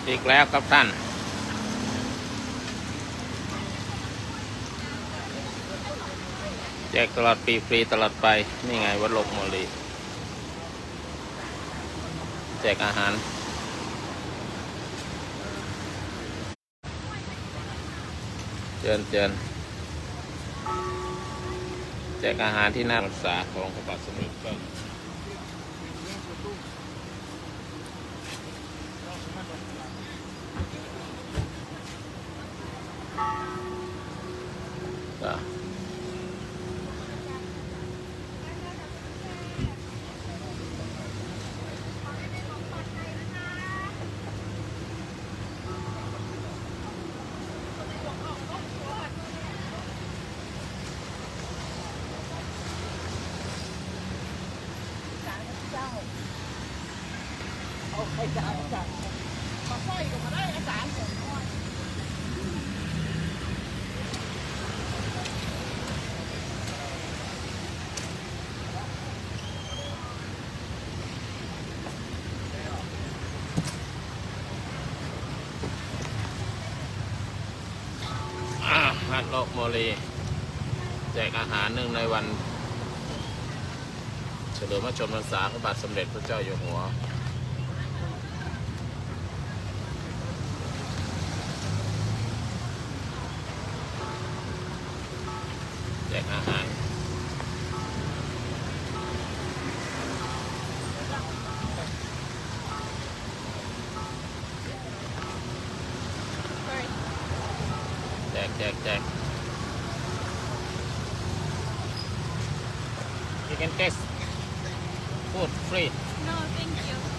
อีกแล้วครับท่านแจกตลอดปีฟรีตลอดไปนี่ไงวัดลบโมลีแจกอาหารเชิญแจกอาหารที่น่ารักษาของพระบาทสมเด็จพระวัดลบโมลีแจกอาหารหนึ่งในวันเฉลิมพระชนมพรรษาพระบาทสมเด็จพระเจ้าอยู่หัวแจกอาหารแจกYou can taste food free No, thank you.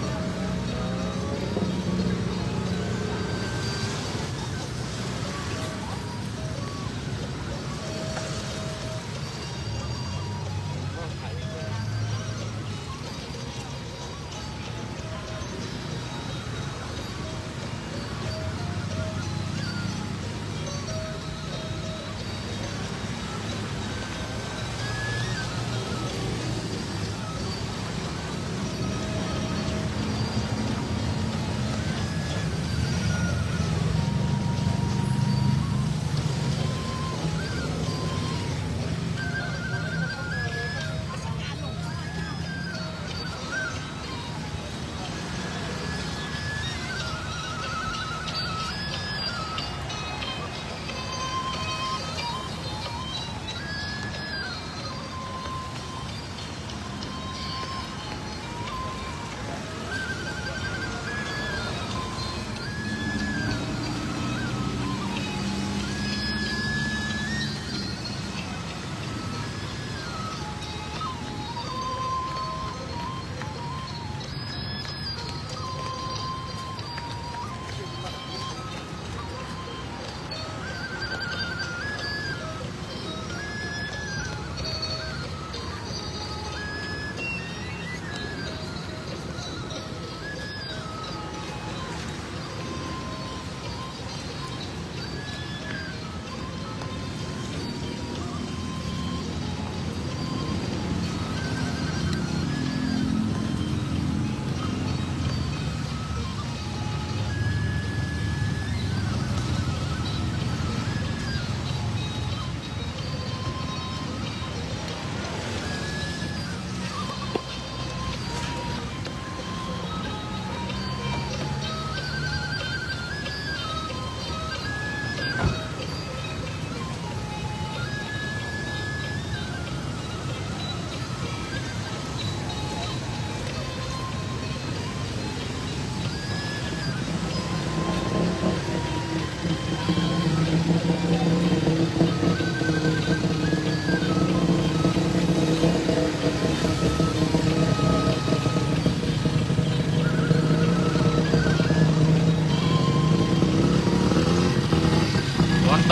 อ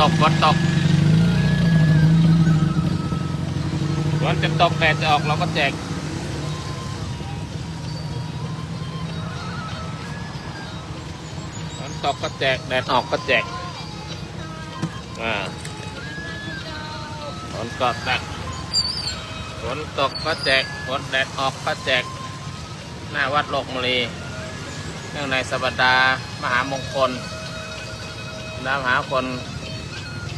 ตกฝนตกฝนจะตกแดดจะออกเราก็แจกฝนตกก็แจกแดดออกก็แจกฝนก็แจกฝนตกก็แจกฝนแดดออกก็แจกหน้าวัดโลกมลีเนื่องในสัปดาห์มหามงคลน้ำหาคน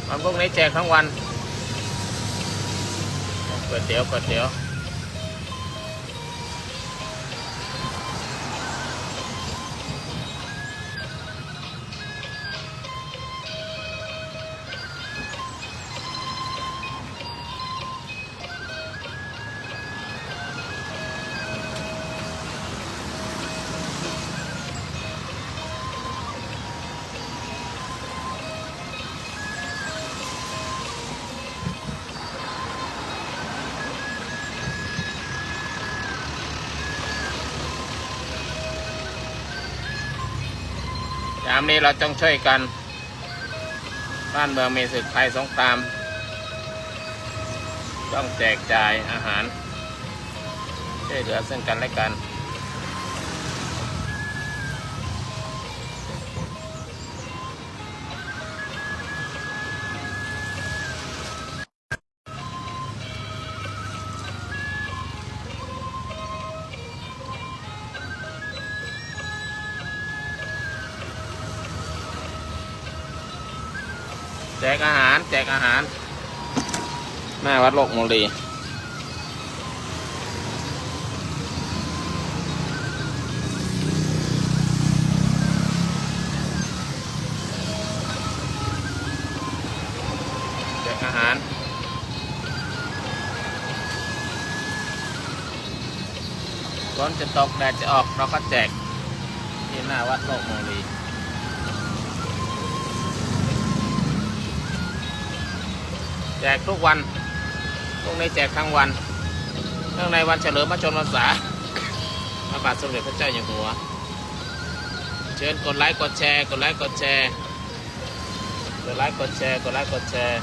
วันพวกนี้แจกทั้งวันก๋วยเตี๋ยวยามนี้เราต้องช่วยกันบ้านเมืองมีศึกภัยสงครามต้องแจกจ่ายอาหารช่วยเหลือซึ่งกันและกันแจกอาหารหน้าวัดโลกมลีแจกอาหารฝนจะตกแดดจะออกเราก็แจกที่หน้าวัดโลกมลีแจกทุกวันพวกนี้แจกทั้งวันเนื่องในวันเฉลิมพระชนมพรรษาพระบาทสมเด็จพระเจ้าอยู่หัวเชิญกดไลค์กดแชร์กดไลค์กดแชร์กดไลค์กดแชร์กดไลค์กดแชร์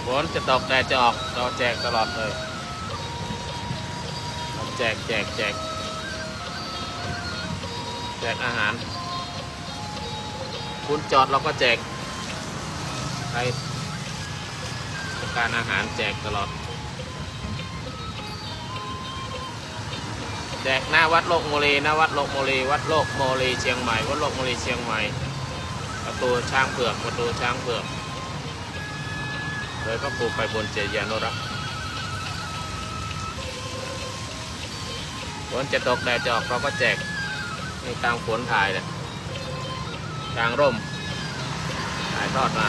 ฝนจะตกแดดจะออกเราแจกตลอดเลยแจกอาหารคุณจอดเราก็แจกใครต้องการอาหารแจกตลอดแจกหน้าวัดโลกโมลีหน้าวัดโลกโมลีวัดโลกโมลีเชียงใหม่วัดโลกโมลีเชียงใหม่ประตูช้างเผือกโดยพระครูไพบูลย์เจริญานุรักษ์ฝนจะตกแดดจะออกเราก็แจกในกลางฝนถ่ายเลยกลางร่มถ่ายทอดมา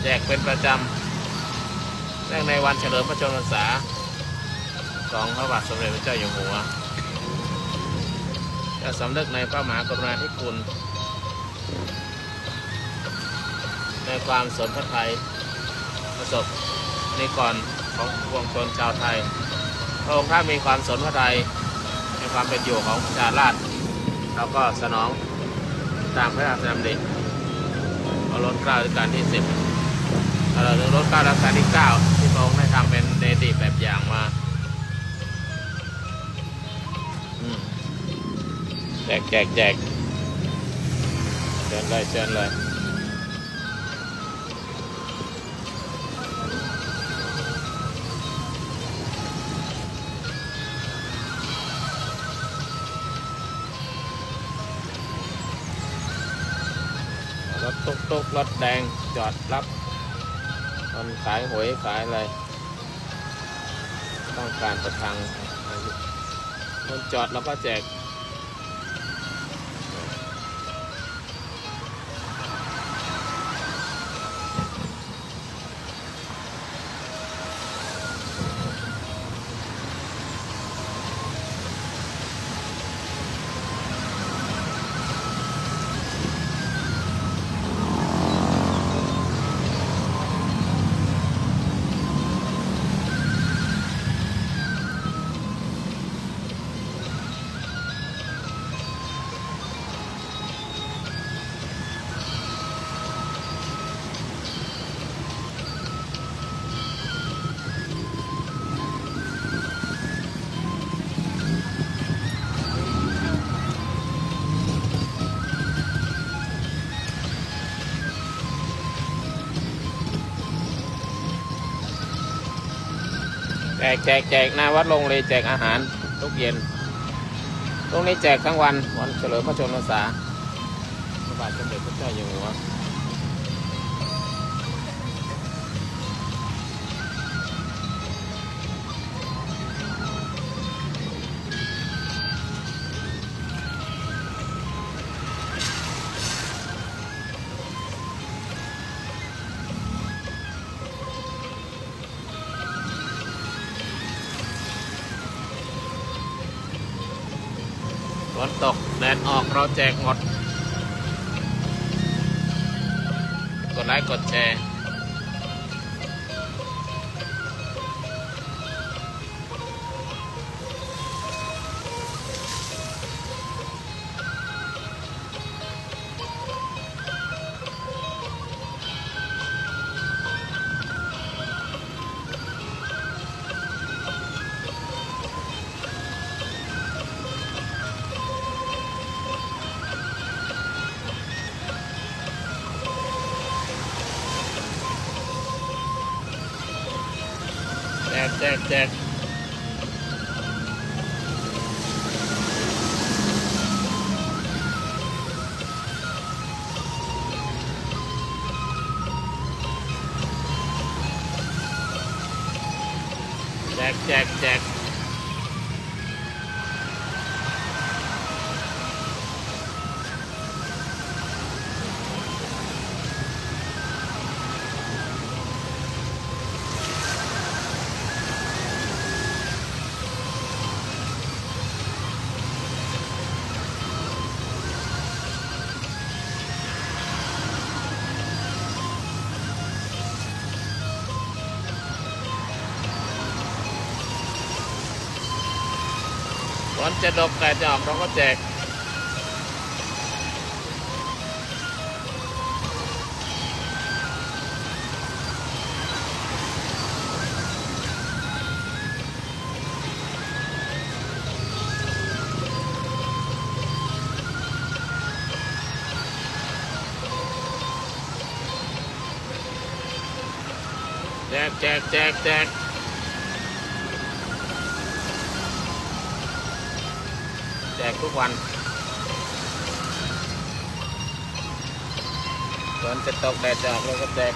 แจกเป็นประจำเนื่องในวันเฉลิมพระชนมพรรษาของพระบาทสมเด็จพระเจ้าอยู่หัวจะสำนึกในพระมหากรุณาธิคุณในความสนพระทัยประสบนิกรของปวงชนชาวไทยพระองค์ท่านมีความสนพระทัยในความเป็นอยู่ของประชาราษฎร์แล้วก็สนองตามพระราชดำริล้นเกล้ารัชกาลที่10ล้นเกล้ารัชกาลที่9ที่พระองค์ได้ทำเป็นเนติแบบอย่างมาแจกเชิญเลยรถตุ๊กรถแดงจอดรับคนขายหวยขายอะไรต้องการประทังคนจอดแล้วก็แจก ฝ แจกหน้าวัดลงเลยแจกอาหารทุกเย็นตรงนี้แจกทั้งวันเฉลิมพระชนมพรรษาพระบาทสมเด็จพระเจ้าอยู่หัวฝนตกแดดออกเราแจกหมดกดไลค์กดแชร์แจกฝนจะตกแดดจะออกเราก็แจกแจกทุกวันฝนจะตกแดดจะออกเราก็แจก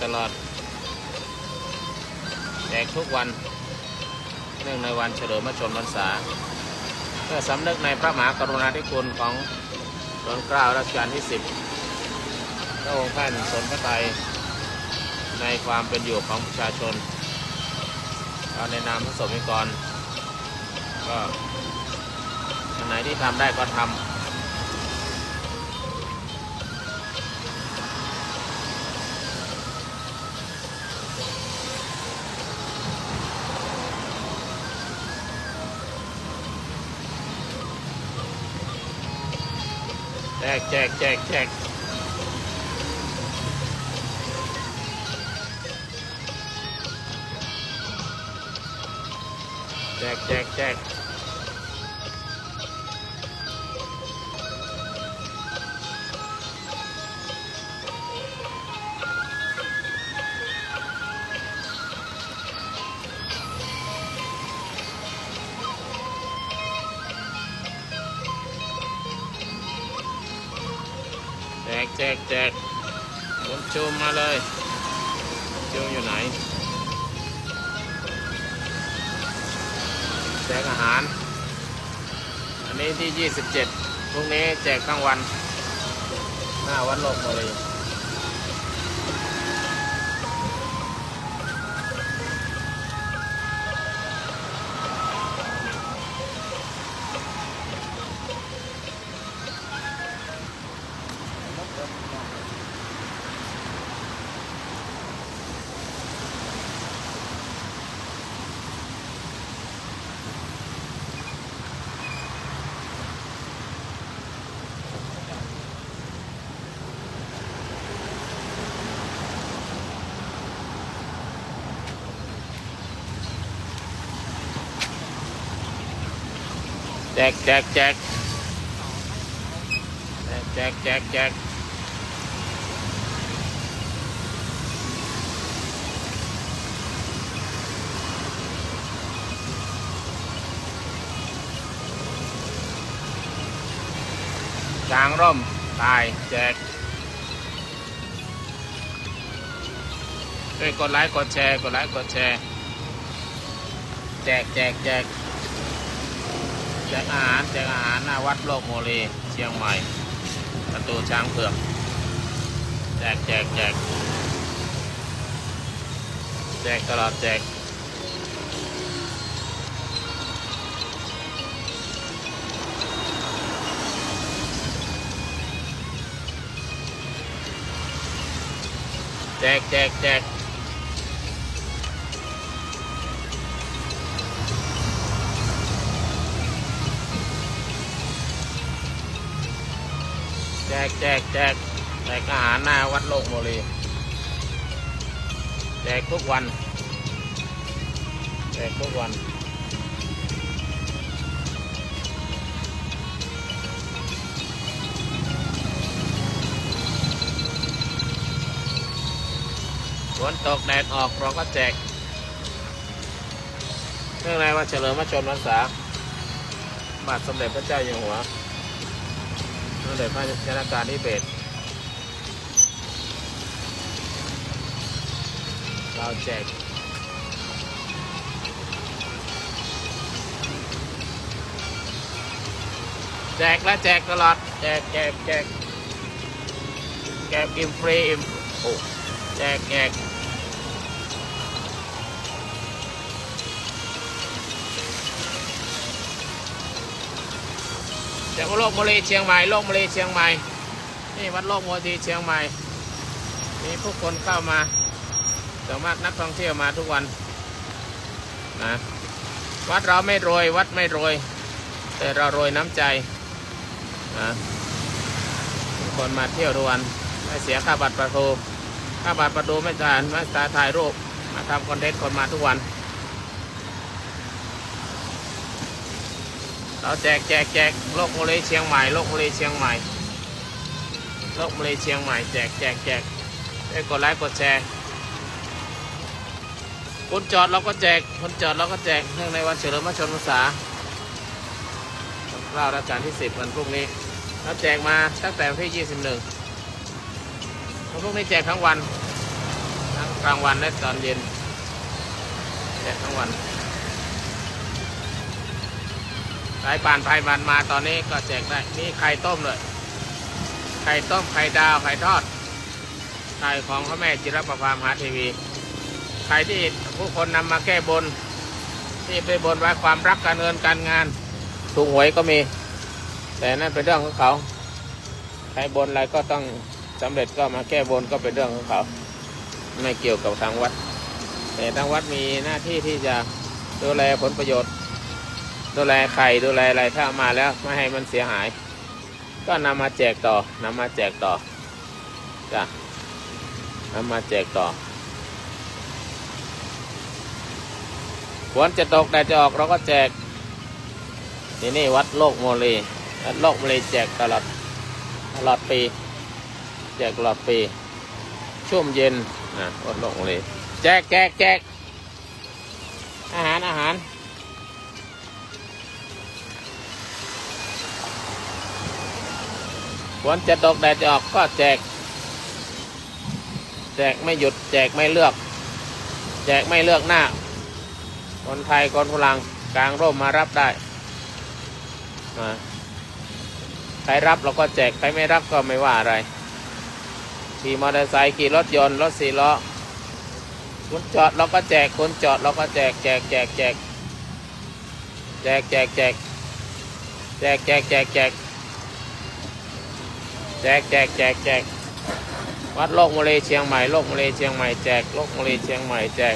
ตลอดแจกทุกวันเนื่องในวันเฉลิมพระชนมพรรษาเพื่อสำนึกในพระมหากรุณาธิคุณของรัชกาลรัชกาลที่10พระองค์ท่านสนพระทัยในความเป็นอยู่ของประชาชนในนามพระสงฆ์นิกรก็อันไหนที่ทำได้ก็ทำแจกคุณจูมมาเลยจูมอยู่ไหนแจกอาหารอันนี้ที่27พรุ่งนี้แจกทั้งวันหน้าวัดโลกบุรี แจกแจกแจกแจกแจกแจกกลางร่มตายแจกด้วยกดไลค์กดแชร์กดไลค์กดแชร์แจกแจกแจกแจกอาหารแจกอาหารหน้าวัดโลกโมลีเชียงใหม่ประตูช้างเผือกแจกแจกแจกแจกตลอดแจกแจกแจกแจกแจกแจกแจกแจกอาหารหน้าวัดโลกโมลีแจกทุกวันแจกทุกวันฝนตกแดดออกเราก็แจกเนื่องในวันเฉลิมพระชนมพรรษาบาทสมเด็จพระเจ้าอยู่หัวสมเด็จพระชนกาธิเบศรเราแจกแจกและแจกตลอดแจกแจกแจกแจกอิ่มฟรีอิ่มโอ้แจกแจกจากโลกโมลีเชียงใหม่โลกโมลีเชียงใหม่นี่วัดโลกโมลีเชียงใหม่มีผู้คนเข้ามาส่วนมากนักท่องเที่ยวมาทุกวันนะวัดเราไม่รวยวัดไม่รวยแต่เรารวยน้ำใจนะคนมาเที่ยวทุกวันไม่เสียค่าบัตรประตูค่าบัตรประตูไม่จ่ายมาถ่ายรูปมาทำคอนเทนต์คนมาทุกวันเราแจกแจกแจกโลกโมเลเชียงใหม่โลกโมเลเชียงใหม่โลกโมเลเชียงใหม่แจกแจกแจกให้กดไลค์กดแชร์คนจอดเราก็แจกคนจอดเราก็แจกเนื่องในวันเฉลิมพระชนมพรรษาเรารัชกาลที่10วันพรุ่งนี้เราแจกมาตั้งแต่วันที่21วันพรุ่งนี้แจกทั้งวันทั้งกลางวันและตอนเย็นแจกทั้งวันสายผ่านมาตอนนี้ก็แจกได้มีไข่ต้มเลยไข่ต้มไข่ดาวไข่ทอดไข่ของพระแม่จิรประภามหาเทวีไข่ที่ผู้คนนำมาแก้บนที่ไปบนไว้ความรักการเงินการงานถูกหวยก็มีแต่นั่นเป็นเรื่องของเขาใครบนอะไรก็ต้องสำเร็จก็มาแก้บนก็เป็นเรื่องของเขาไม่เกี่ยวกับทางวัดแต่ทางวัดมีหน้าที่ที่จะดูแลผลประโยชน์ดูแลไข่ดูแลอะไรถ้ามาแล้วไม่ให้มันเสียหายก็นำมาแจกต่อนำมาแจกต่อจ้ะนำมาแจกต่อฝนจะตกแดดจะออกเราก็แจกนี่วัดโลกโมลีวัดโลกโมลีแจกตลอดปีแจกตลอดปีช่วงเย็นนะวัดโลกโมลีแจกแจกแจกอาหารฝนจะตกแดดจะออกก็แจกไม่หยุดแจกไม่เลือกแจกไม่เลือกหน้าคนไทยคนฝรั่งกลางร่มมารับได้ใครรับเราก็แจกใครไม่รับก็ไม่ว่าอะไรขี่มอเตอร์ไซค์ขี่รถยนต์รถ4 ล้อคนจอดเราก็แจกคนจอดเราก็แจกแจกแจกแจกแจกแจกแจกแจกแจกแจกแจกแจกแจกแจกแจกวัดโลกโมลีเชียงใหม่โลกโมลีเชียงใหม่แจกโลกโมลีเชียงใหม่แจก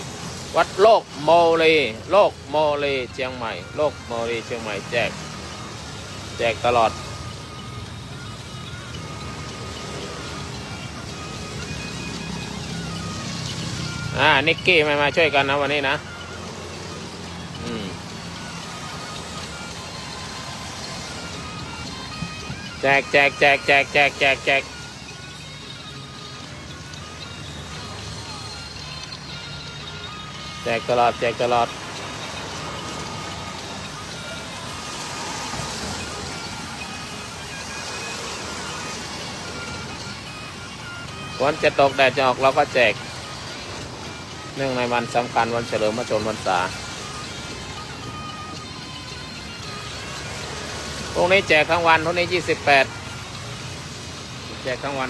วัดโลกโมลีโลกโมลีเชียงใหม่โลกโมลีเชียงใหม่แจกตลอดนิกกี้มาช่วยกันนะวันนี้นะ แจกแจกแจกแจกแจกแจกแจกแจกตลอดแจกตลอดฝนจะตกแดดจะออกเราก็แจกเนื่องในวันสำคัญวันเฉลิมพระชนมพรรษาพรุ่งนี้แจกทั้งวันพรุ่งนี้28แจกทั้งวัน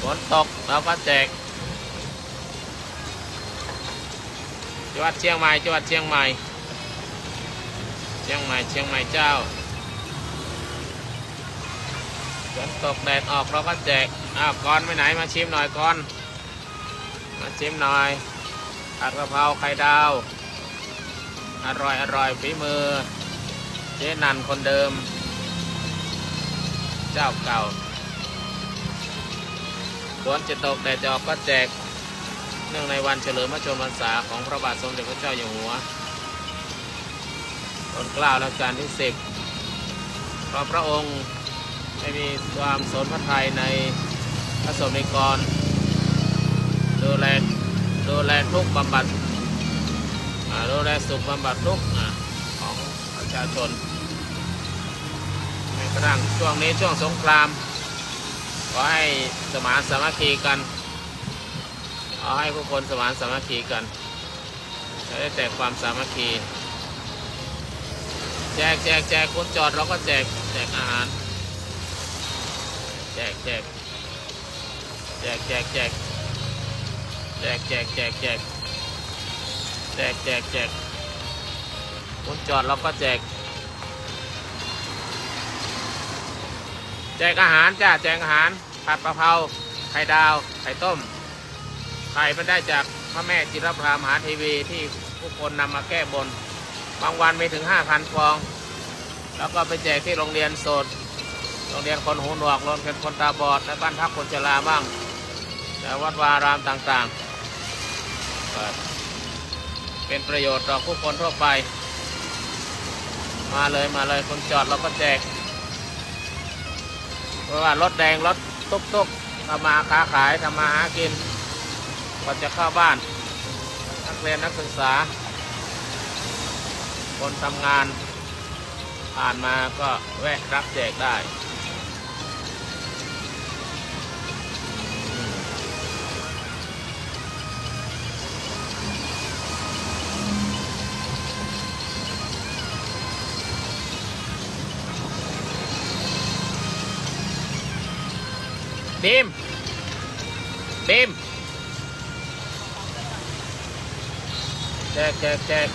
ฝนตกเราก็แจกจังหวัดเชียงใหม่จังหวัดเชียงใหม่เชียงใหม่เชียงใหม่เจ้าฝนตกแดดออกเราก็แจกก่อนไปไหนมาชิมหน่อยก่อนมาชิมหน่อยผัดกะเพราไข่ดาวอร่อยอร่อยฝีมือเจ๊นันคนเดิมเจ้าเก่าฝนจะตกแดดจะออกก็แจกเนื่องในวันเฉลิมพระชนมพรรษาของพระบาทสมเด็จพระเจ้าอยู่หัวรัชกาลรัชกาลที่10เพราะพระองค์ได้มีความสนพระทัยในพระสงฆ์นิกรดูแลทุกบำบัดดูแลสุขบำบัดทุกของประชาชนในกระทั่งช่วงนี้ช่วงสงครามขอให้สมานสามัคคีกันขอให้ผู้คนสมานสามัคคีกันจะได้แจกความสามัคคีแจกแจกแจกคนจอดเราก็แจกแจกอาหารแจกแจกแจกแจกแจกแจกแจกแจกแจกแจกแจกแจกคนจอดเราก็แจกแจกอาหารจ้าแจกอาหารผัดกะเพราไข่ดาวไข่ต้มไข่มันได้จากพระแม่จิรพรามหาเทวีที่ผู้คนนำมาแก้บนบางวันมีถึง 5,000 ฟองแล้วก็ไปแจกที่โรงเรียนโสดโรงเรียนคนหูหนวกโรงเรียนคนตาบอดและบ้านพักคนชราบ้างและวัดวารามต่างๆเป็นประโยชน์ต่อผู้คนทั่วไปมาเลยคนจอดเราก็แจกเพราะว่ารถแดงรถตุ๊กทำมาค้าขายทำมาหากินก่อนจะเข้าบ้านนักเรียนนักศึกษาคนทำงานผ่านมาก็แวะรับแจกได้บีมแจก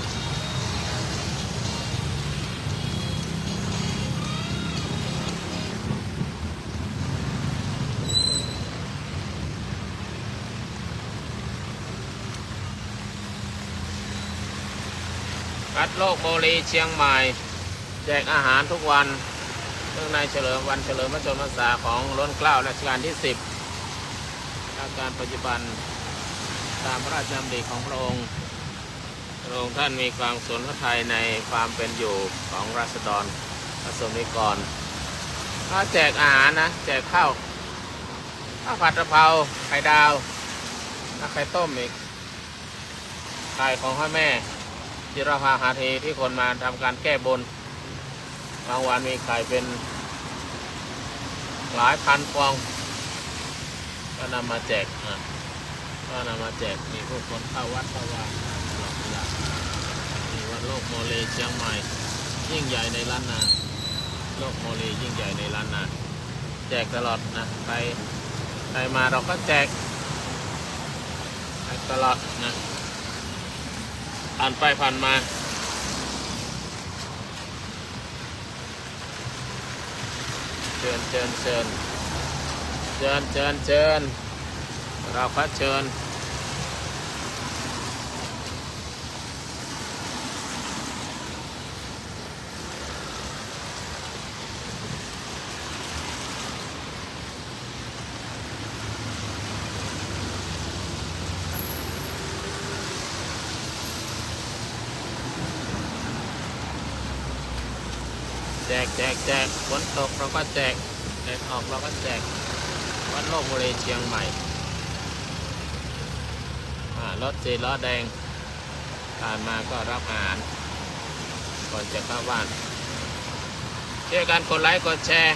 วัดโลกโบรีเชียงใหม่แจกอาหารทุกวันเนื่องในวันเฉลิมพระชนมพรรษาของล้นเกล้ารัชกาลที่10อาการปัจจุบันตามพระราชดำริของพระองค์ท่านมีความสนพระทัยในความเป็นอยู่ของราษฎรประสงค์นิกรถ้าแจกอาหารนะแจกข้าวผัดกะเพราไข่ดาวไข่ต้มอีกไข่ของพ่อแม่จิรภาหาเทที่คนมาทำการแก้บนบางวันมีไข่เป็นหลายพันฟองก็นำมาแจกมีผู้คนเข้าวัดเข้าวาตลอดเวลามีวัดโลกโมเลเชียงใหม่ยิ่งใหญ่ในล้านนาโลกโมเลยิ่งใหญ่ในล้านนาแจกตลอดนะใครมาเราก็แจกตลอดนะผ่านไปผ่านมาเชิญเราก็เชิญ แจกฝนตกเราก็แจกแดดออกเราก็แจกวัดโลกบุรีเชียงใหม่รถ4 ล้อแดงผ่านมาก็รับอาหารก่อนจะเข้าบ้านช่วยกันกดไลค์กดแชร์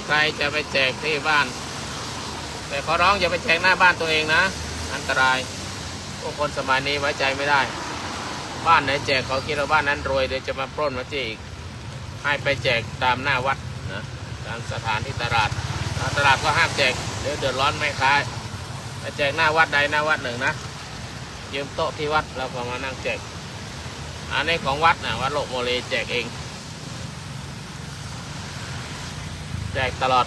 ใครจะไปแจกที่บ้านแต่ขอร้องอย่าไปแจกหน้าบ้านตัวเองนะอันตรายพวกคนสมัยนี้ไว้ใจไม่ได้บ้านไหนแจกเขาคิดว่าบ้านนั้นรวยเดี๋ยวจะมาปล้นมาจี้อีกให้ไปแจกตามหน้าวัดนะตามสถานที่ตลาดก็ห้ามแจกเดี๋ยวเดือดร้อนไม่ค้าไปแจกหน้าวัดใดหน้าวัดหนึ่งนะยืมโต๊ะที่วัดเราก็มานั่งแจกอันนี้ของวัดนะวัดโลกโมเลแจกเองแจกตลอด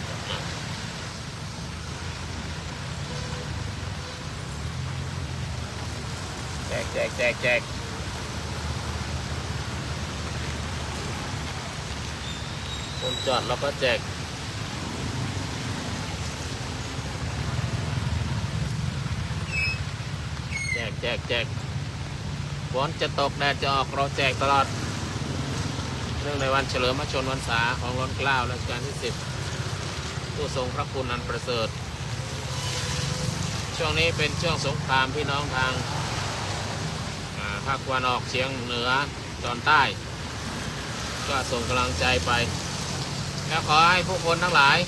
แจกคนจอดเราก็แจกฝนจะตกแดดจะออกเราแจกตลอดเนื่องในวันเฉลิมพระชนมพรรษาของรัชกาลที่ 10ผู้ทรงพระคุณอันประเสริฐช่วงนี้เป็นช่วงสงครามพี่น้องทางภาคตะวันออกเฉียงเหนือตอนใต้ก็ส่งกำลังใจไปแล้วขอให้ผู้คนทั้งหลาย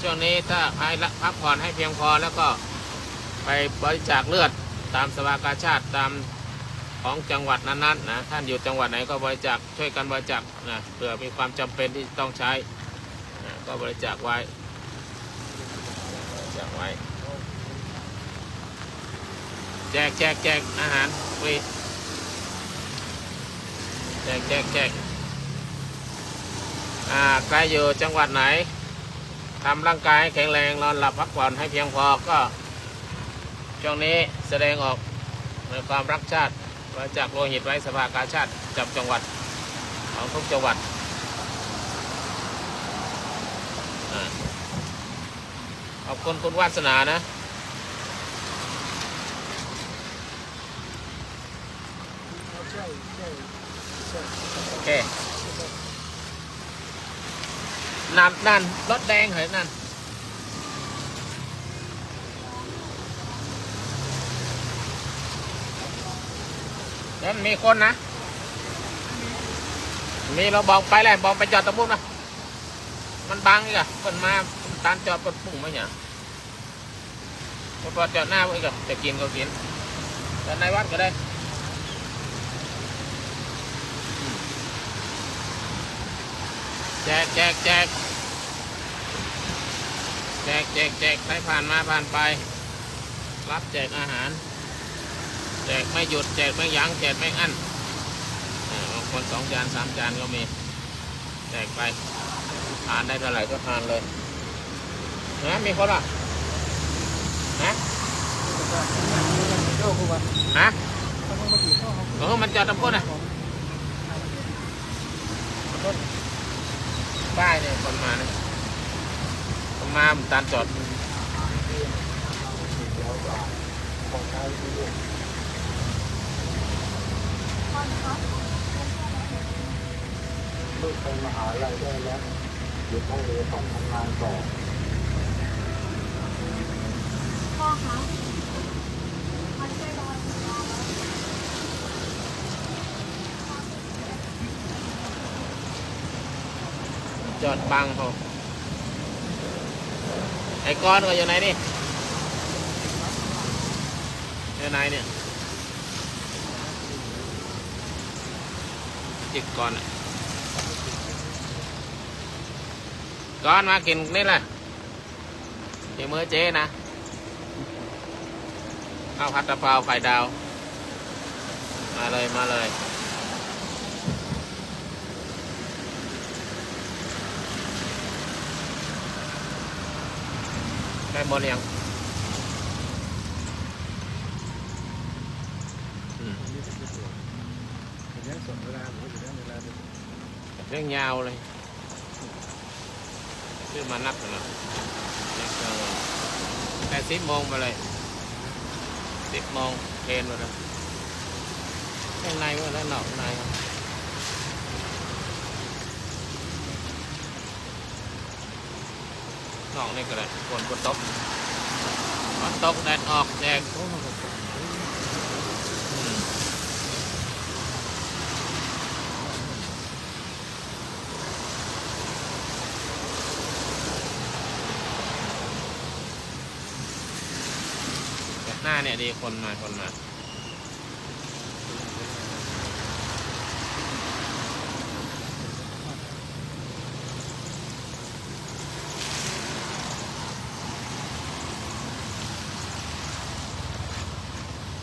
ช่วงนี้ถ้าให้พักผ่อนให้เพียงพอแล้วก็ไปบริจาคเลือดตามสภากาชาติตามของจังหวัดนั้นๆนะท่านอยู่จังหวัดไหนก็บริจาคช่วยกันบริจาคนะเผื่อมีความจำเป็นที่ต้องใช้นะก็บริจาคไว้แจกอาหารฟรีแจกใครอยู่จังหวัดไหนทำร่างกายให้แข็งแรงนอนหลับพักผ่อนให้เพียงพอก็ช่วงนี้แสดงออกในความรักชาติบริจาคโลหิตไว้สภากาชาติจับจังหวัดของทุกจังหวัดขอบคุณคุณวาสนานะโอเคนั่นรถแดงเหรอนั่นนั่นมีคนนะมีเราบอกไปเลยบอกไปจอดตรงนู้นนะมันบังอีกอะคนมาตานจอดคนปุ่งไหมเนี่ยพอจอดหน้าอีกอะจะกินก็กินจอดในวัดก็ได้แจกใครผ่านมาผ่านไปรับแจกอาหารแจกไม่หยุดแจกไม่ยั้งแจกไม่อั้นบางคน2 จาน 3 จานก็มีแจกไปทานได้เท่าไหร่ก็ทานเลยนะมีคนละนะมันจอดตรงก้นอ่ะป้ายเนี่ยคนมาเนี่ยคนมาตานจอดลูกไปมหาลัยได้แล้วอยู่ต้องเรียนต้องทำงานต่อพ่อคะมันช่วยรอจอดบังเขาไอ้ก้อนก็อยู่ไหนนี่อยู่ไหนเนี่ยจิกก่อนก้อนมากินนี่แหละที่มือเจ๊นะข้าวผัดกะเพราไข่ดาวมาเลยได้หมดยังเรื่องยาวเลยชื่อมานับกันนะแต่10 โมงไปเลย10 โมงเทนหมดเลยข้างในว่าแล้วนอกข้างในครับ นอกนี่ก็ได้ฝนตกแดดออกแดดหน้าเนี่ยดีคนมา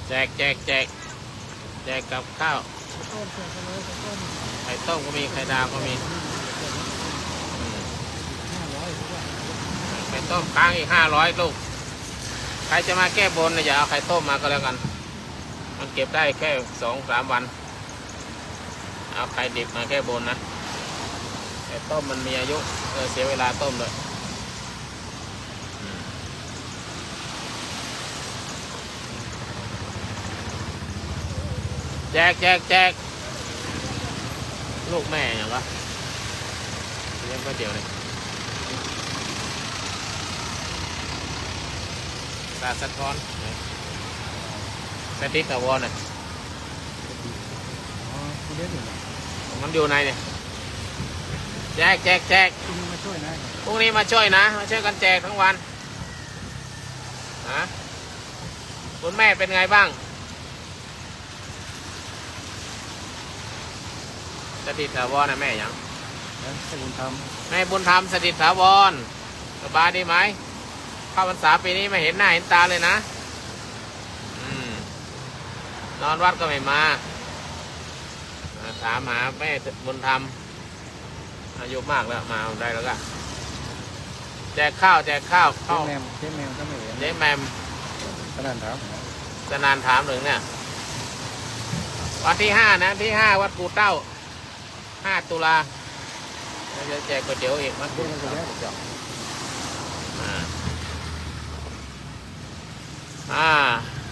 แจกกับข้าว ต้นเสียกันเลยต้น ไข่ต้มก็มีไข่ดาวก็มี500ทุกวัน ไข่ต้มค้างอีก500 ลูกใครจะมาแก้บนเนี่ยอย่าเอาไข่ต้มมาก็แล้วกันมันเก็บได้แค่2-3 วันเอาไข่ดิบมาแก้บนนะไข่ต้มมันมีอายุเสียเวลาต้มเลยแจกลูกแม่อย่างวะเลี้ยงก๋วยเตี๋ยวเลยตาสะท้อนสติ๊กกับวอลน่ะ อ๋อคุณเล่นอยู่ไหน มันอยู่ในเนี่ยแจก คุณมาช่วยนะ พรุ่งนี้มาช่วยนะมาช่วยกันแจกทั้งวันนะคุณแม่เป็นไงบ้างสถิตถาวรนะแม่ยัง แล้วให้คุณท แม่บุญธรรมสถิตถาวรสบายดีไหมเข้าพรรษาปีนี้ไม่เห็นหน้าเห็นตาเลยนะนอนวัดก็ไม่มาถามหาแม่บุญธรรมอายุมากแล้วมาได้แล้วก็แจกข้าวำเจ๊ เข้า แมมก็ไม่เห็น เจ๊แมม ขนาดถาม จะนานถามหนึ่งเนี่ยวันที่5นะที่5วัดกูเต้า5 ตุลาเราจะแจกก๋วยเตี๋ยวอีกมั้ย เจ๊มันก็แล้วจบ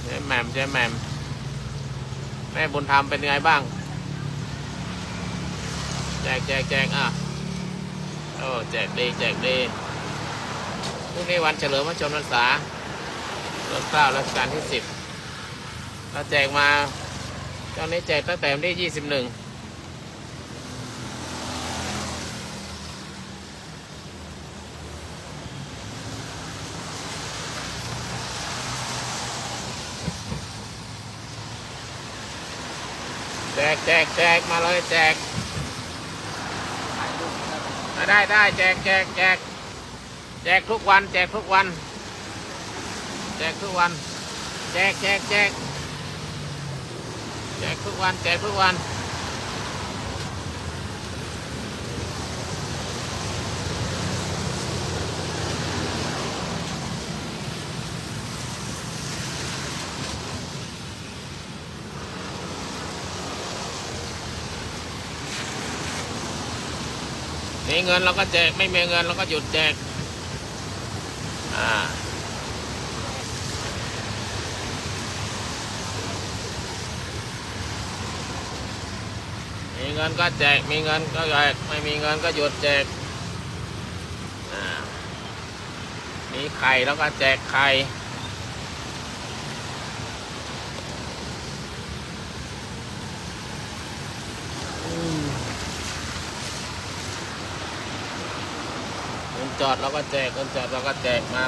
เจ๊แหม่มแม่บุญธรรมเป็นไงบ้างแจกแจกดีพรุ่งนี้วันเฉลิมพระชนมพรรษารัชกาลรัชกาลที่10เราแจกมาตอนนี้แจกตั้งแต่วันที่21แจกมาเลยแจกได้แจกทุกวันแจกทุกวันแจกทุกวันมีเงินเราก็แจกไม่มีเงินเราก็หยุดแจกมีเงินก็แจกมีเงินก็แจกไม่มีเงินก็หยุดแจกมีไข่แล้วก็แจกไข่จอดเราก็แจกคนจอดเราก็แจกมา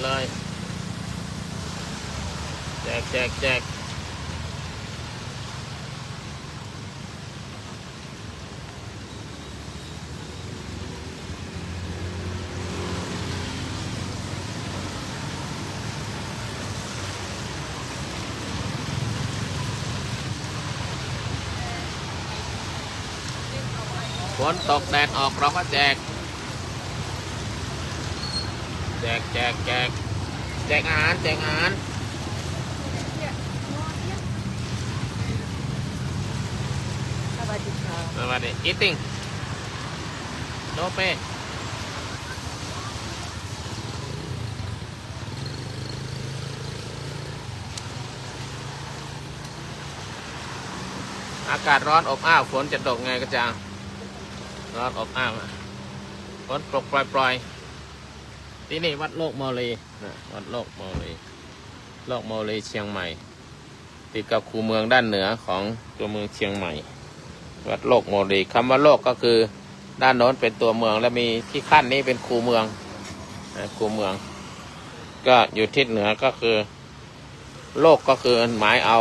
เลยแจกฝนตกแดดออกเราก็แจกอาหารสวัสดีค่ะ สวัสดีeating no pay อากาศร้อนอบอ้าวฝนจะตกไงกระจาง ร้อนอบอ้าวฝนตกปล่อยๆที่นี่วัดโลกโมลีนะวัดโลกโมลีโลกโมลีเชียงใหม่ติดกับคูเมืองด้านเหนือของตัวเมืองเชียงใหม่วัดโลกโมลีคำว่าโลกก็คือด้านโน้นเป็นตัวเมืองและมีที่ขั้นนี้เป็นคูเมืองคูเมืองก็อยู่ทิศเหนือก็คือโลกก็คือหมายเอ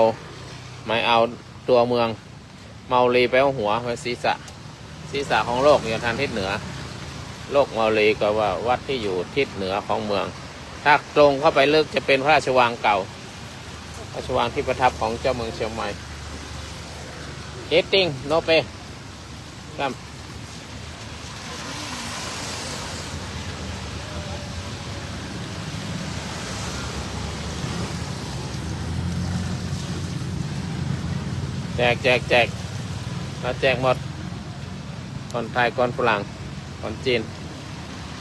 าตัวเมืองเมาลีแปลว่าหัวไว้ศีรษะของโลกอยู่ทางทิศเหนือโลกเมาลีก็ว่าวัดที่อยู่ทิศเหนือของเมืองถ้าตรงเข้าไปลึกจะเป็นพระราชวังเก่าพระราชวังที่ประทับของเจ้าเมืองเชียงใหม่เฮตติ้งโนเปครับแจกเราแจกหมดคนไทยคนฝรั่งคนจีน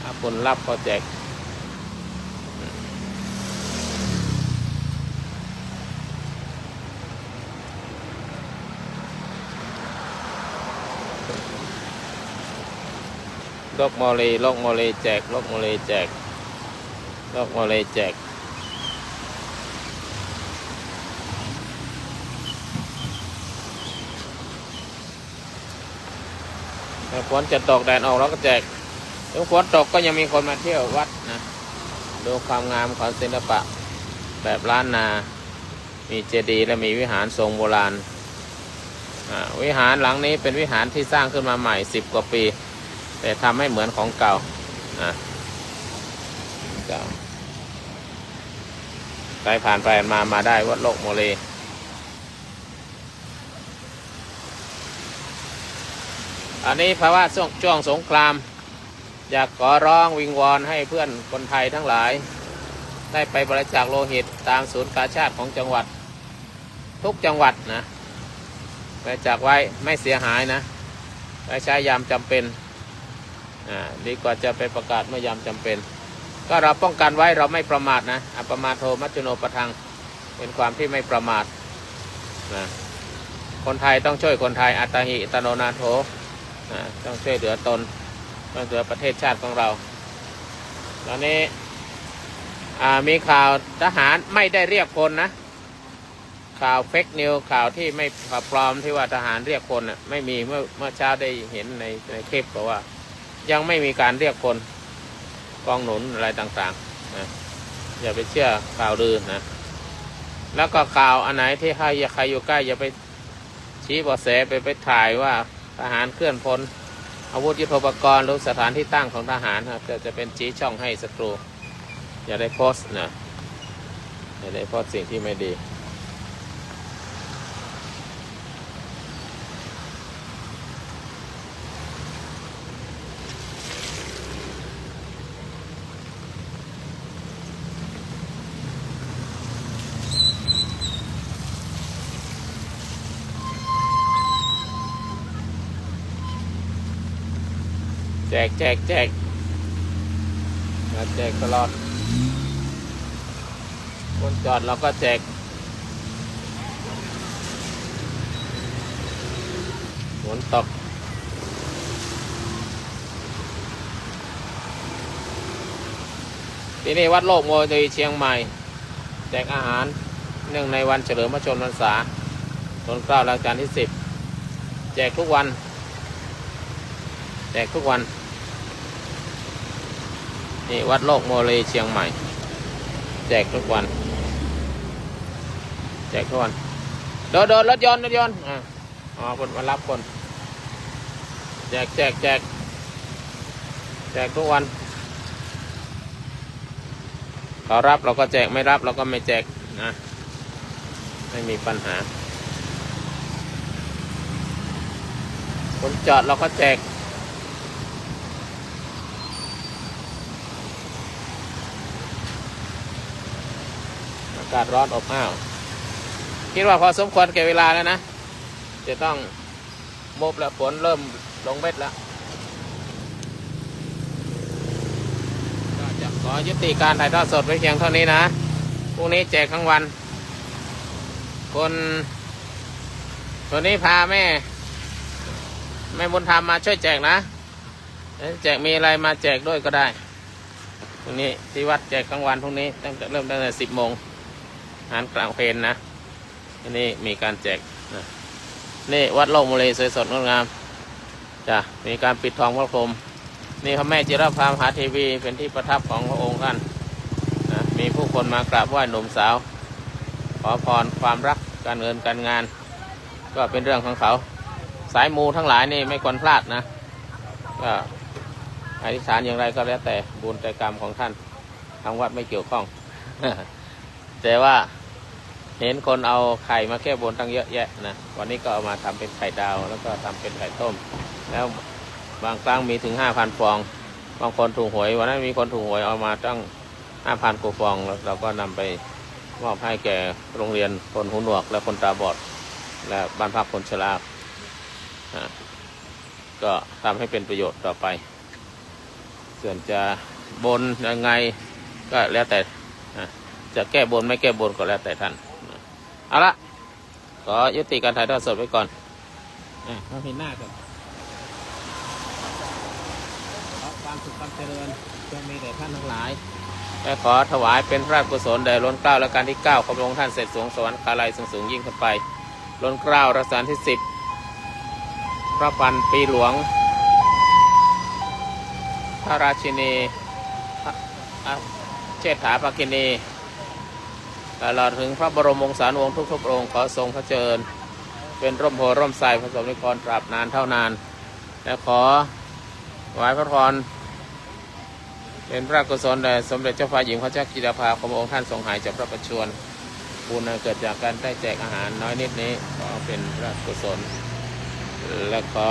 ถ้าคนรับก็แจกโลกโมลีแจกโลกโมลีแจกโลกโมลีแจกฝนจะตกแดดออกแล้วก็แจกถึงฝนตกก็ยังมีคนมาเที่ยววัดนะดูความงามของศิลปะแบบล้านนามีเจดีย์และมีวิหารทรงโบราณวิหารหลังนี้เป็นวิหารที่สร้างขึ้นมาใหม่10 กว่าปีแต่ทำให้เหมือนของเก่าใครผ่านไปมาได้วัดโลกโมลีอันนี้ภาวะช่วงสงครามอยากขอร้องวิงวอนให้เพื่อนคนไทยทั้งหลายได้ไปบริจาคโลหิตตามศูนย์กาชาดของจังหวัดทุกจังหวัดนะบริจาคไว้ไม่เสียหายนะไปใช้ยามจำเป็นดีกว่าจะไปประกาศเมื่อยามจำเป็นก็เราป้องกันไว้เราไม่ประมาทนะอัปมาโทมัจจุโนปทังเป็นความที่ไม่ประมาทนะคนไทยต้องช่วยคนไทยอัตหิอัตโนนาโถต้องช่วยเหลือตนต้องเหลือประเทศชาติของเราตอนนี้มีข่าวทหารไม่ได้เรียกคนนะข่าวเฟกนิวข่าวที่ไม่ปลอมที่ว่าทหารเรียกคนไม่มีเมื่อเช้าได้เห็นในคลิปบอกว่ายังไม่มีการเรียกคนกองหนุนอะไรต่างๆนะอย่าไปเชื่อข่าวลือนะแล้วก็ข่าวอันไหนที่ใครอยู่ใกล้อย่าไปชี้เบาะแสไปถ่ายว่าทหารเคลื่อนพลอาวุธยุทโธปกรณ์หรือสถานที่ตั้งของทหารจะเป็นชี้ช่องให้ศัตรูอย่าได้โพสต์นะอย่าได้โพสต์สิ่งที่ไม่ดีแจกแจกตลอดคนจอดเราก็แจกฝนตกที่นี่วัดโลกโมลีเชียงใหม่แจกอาหารเนื่องในวันเฉลิมพระชนมพรรษารัชกาลที่10แจกทุกวันนี่วัดโลกโมลีเชียงใหม่แจกทุกวันโดนรถยนต์คนมารับคนแจกทุกวันเขารับเราก็แจกไม่รับเราก็ไม่แจกนะไม่มีปัญหาคนจอดเราก็แจกอากาศร้อนอบอ้าวคิดว่าพอสมควรแก่เวลาแล้วนะจะต้องมบแล้วฝนเริ่มลงเม็ดแล้วก็จะขอยุติการถ่ายทอดสดไว้เพียงเท่านี้นะพรุ่งนี้แจกทั้งวันคนนี้พาแม่บุญธรรมมาช่วยแจกนะ แจกมีอะไรมาแจกด้วยก็ได้ตรงนี้ที่วัดแจกกลางวันพรุ่งนี้เริ่มตั้งแต่10 โมงอาหารกลางเพลนนะที่นี่มีการแจกนะนี่วัดโลกโมเลสวยสดงดงามจ้ะมีการปิดทองพระพรหมนี่พระแม่จิรภามหาเทวีเป็นที่ประทับของพระองค์ท่านนะมีผู้คนมากราบไหว้หนุ่มสาวขอพรความรักการเงินการงานก็เป็นเรื่องของเขาสายมูทั้งหลายนี่ไม่ควรพลาดนะก็อธิษฐานอย่างไรก็แล้วแต่บุญแต่กรรมของท่านทางวัดไม่เกี่ยวข้อง แต่ว่าเห็นคนเอาไข่มาแก้บนตั้งเยอะแยะนะวันนี้ก็เอามาทำเป็นไข่ดาวแล้วก็ทำเป็นไข่ต้มแล้วบางครั้งมีถึง 5,000 ฟองบางคนถูกหวยวันนั้นมีคนถูกหวยเอามาตั้ง 5,000 กว่าฟองแล้วเราก็นำไปมอบให้แก่โรงเรียนคนหูหนวกและคนตาบอดและบ้านพักคนชราก็ทำให้เป็นประโยชน์ต่อไปส่วนจะบนยังไงก็แล้วแต่จะแก้บนไม่แก้บนก็แล้วแต่ท่านเอาละขอยุติการถ่ายทอดสดไว้ก่อนเขาเห็นหน้ากันขอความสุขความเจริญจงมีแด่ท่านทั้งหลายและขอถวายเป็นพระราชกุศลแด่ล้นเกล้าและการที่9ขอพระองค์ท่านเสด็จสูงสวรรคาลัยสูงยิ่งขึ้นไปล้นเกล้ารัชกาลที่10พระพันปีหลวงพระราชินีเชษฐาภคินีตลอดถึงพระบรมวงศานุวงศ์ทุกพระองค์ขอทรงพระเจริญเป็นร่มโพร่มไทรพระสมนิกรตราบนานเท่านานและขอถวายพระพรเป็นพระกุศลแด่สมเด็จเจ้าฟ้าหญิงพระเจ้ากิติภาของพระองค์ท่านทรงหายจากพระประชวรบุญเกิดจากการได้แจกอาหารน้อยนิดนี้ก็เป็นพระกุศลและขอ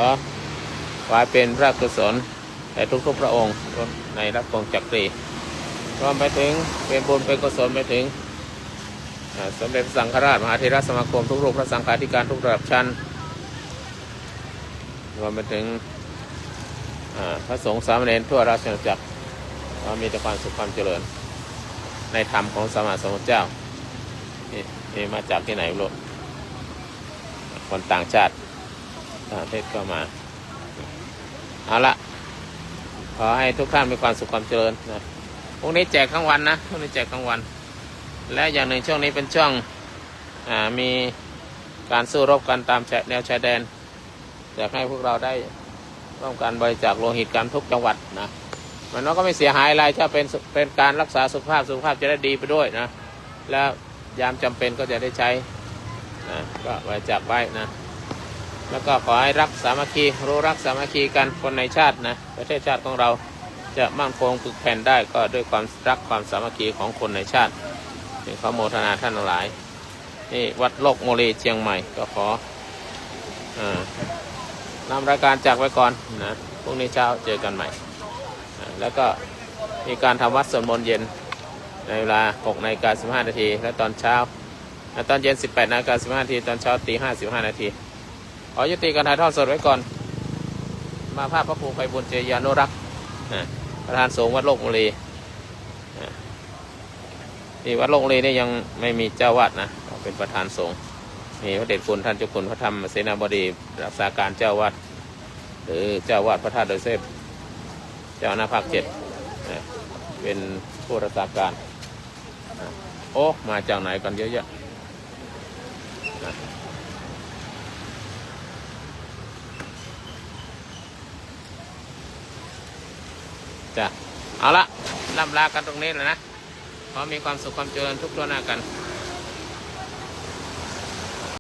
ถวายเป็นพระกุศลแด่ทุกพระองค์ในรัชกาลจักรีรวมไปถึงเป็นบุญเป็นกุศลไปถึงสมเด็จพระสังฆราชมหาเถรสมาคมทุกรูปพระสังฆาธิการทุกระดับชั้นรวมไปถึงพระสงฆ์สามเณรทั่วราชอาณาจักรมีแต่ความสุขความเจริญในธรรมของสมมาสมุทรเจ้านี่มาจากที่ไหนลูกคนต่างชาติต่างประเทศก็มาเอาละขอให้ทุกท่านมีความสุขความเจริญนะพวกนี้แจกทั้งวันนะพวกนี้แจกทั้งวันและอย่างหนึ่งช่วงนี้เป็นช่วงมีการสู้รบกันตามแนวชายแดนอยากให้พวกเราได้ร่วมกันบริจาคโลหิตกันทุกจังหวัดนะมันก็ไม่เสียหายอะไรถ้าเป็นการรักษาสุขภาพจะได้ดีไปด้วยนะแล้วยามจำเป็นก็จะได้ใช้นะก็บริจาคไว้นะแล้วก็ขอให้รักสามัคคีรู้รักสามัคคีกันคนในชาตินะประเทศชาติของเราจะมั่นคงปึกแผ่นได้ก็ด้วยความรักความสามัคคีของคนในชาติเป็นขอโมทนาท่านทั้งหลายนี่วัดโลกโมเลเชียงใหม่ก็ขอนำรายการจากไว้ก่อนนะพรุ่งนี้เช้าเจอกันใหม่แล้วก็มีการทำวัดสวดมนต์เย็นในเวลา 6:15 นาทีและตอนเช้าตอนเย็น 18:15 นาทีตอนเช้า 5:15 นาทีขอยุติการถ่ายทอดสดไว้ก่อนมาภาพพระครูไพบุญเจยานุรักษ์ประธานสงฆ์วัดโลกโมเลที่วัดโลกโมเลนี่ยังไม่มีเจ้าวาดนะเป็นประธานสงฆ์มีพระเดชคุณท่านเจ้าคุณพระธรรมเสนาบดีรักษาการเจ้าวาดหรือเจ้าวาดพระธาตุโดยเสพเจ้าหน้าภาค7เป็นผู้รักษาการโอ้มาจากไหนกันเยอะแยะจ้ะเอาละล่ำลากันตรงนี้เลยนะขอมีความสุขความเจริญทุกทั่วหน้ากัน